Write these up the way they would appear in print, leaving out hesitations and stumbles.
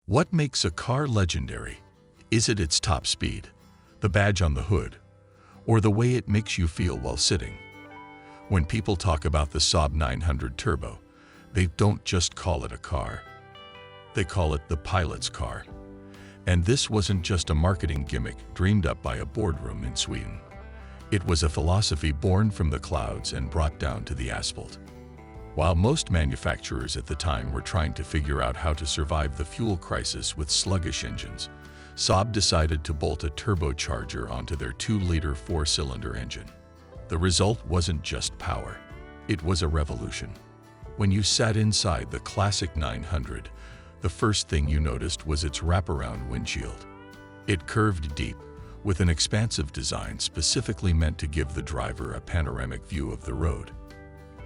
What makes a car legendary? Is it its top speed, the badge on the hood, or the way it makes you feel while sitting? When people talk about the Saab 900 Turbo, they don't just call it a car. They call it the pilot's car. And this wasn't just a marketing gimmick dreamed up by a boardroom in Sweden. It was a philosophy born from the clouds and brought down to the asphalt. While most manufacturers at the time were trying to figure out how to survive the fuel crisis with sluggish engines, Saab decided to bolt a turbocharger onto their 2-liter 4-cylinder engine. The result wasn't just power, it was a revolution. When you sat inside the classic 900, the first thing you noticed was its wraparound windshield. It curved deep, with an expansive design specifically meant to give the driver a panoramic view of the road.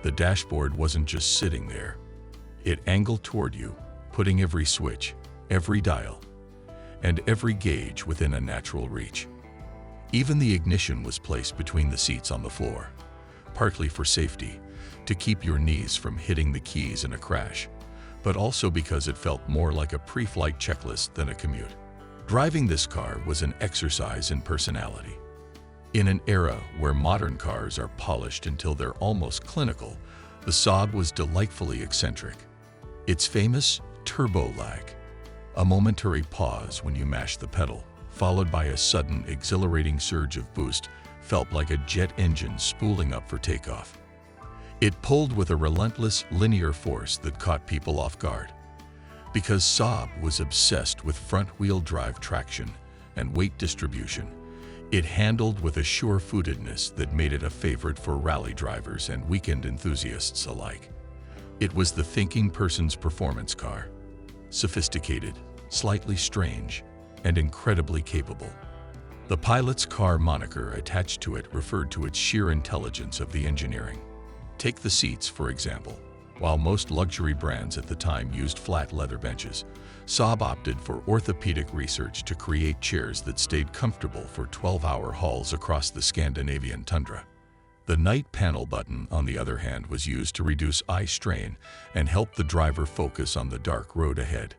The dashboard wasn't just sitting there. It angled toward you, putting every switch, every dial, and every gauge within a natural reach. Even the ignition was placed between the seats on the floor, partly for safety, to keep your knees from hitting the keys in a crash, but also because it felt more like a pre-flight checklist than a commute. Driving this car was an exercise in personality. In an era where modern cars are polished until they're almost clinical, the Saab was delightfully eccentric. Its famous turbo lag, a momentary pause when you mash the pedal, followed by a sudden exhilarating surge of boost, felt like a jet engine spooling up for takeoff. It pulled with a relentless linear force that caught people off guard. Because Saab was obsessed with front-wheel drive traction and weight distribution, it handled with a sure-footedness that made it a favorite for rally drivers and weekend enthusiasts alike. It was the thinking person's performance car. Sophisticated, slightly strange, and incredibly capable. The pilot's car moniker attached to it referred to its sheer intelligence of the engineering. Take the seats, for example. While most luxury brands at the time used flat leather benches, Saab opted for orthopedic research to create chairs that stayed comfortable for 12-hour hauls across the Scandinavian tundra. The night panel button, on the other hand, was used to reduce eye strain and help the driver focus on the dark road ahead.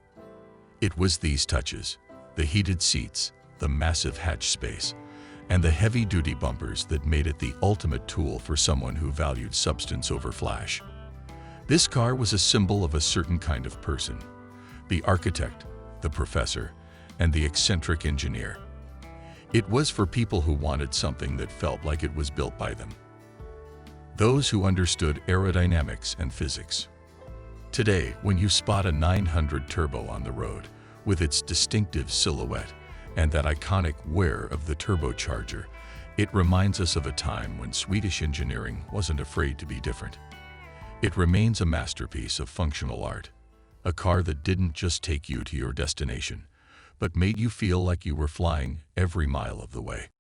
It was these touches, the heated seats, the massive hatch space, and the heavy-duty bumpers that made it the ultimate tool for someone who valued substance over flash. This car was a symbol of a certain kind of person: the architect, the professor, and the eccentric engineer. It was for people who wanted something that felt like it was built by them. Those who understood aerodynamics and physics. Today, when you spot a 900 Turbo on the road, with its distinctive silhouette and that iconic whir of the turbocharger, it reminds us of a time when Swedish engineering wasn't afraid to be different. It remains a masterpiece of functional art, a car that didn't just take you to your destination, but made you feel like you were flying every mile of the way.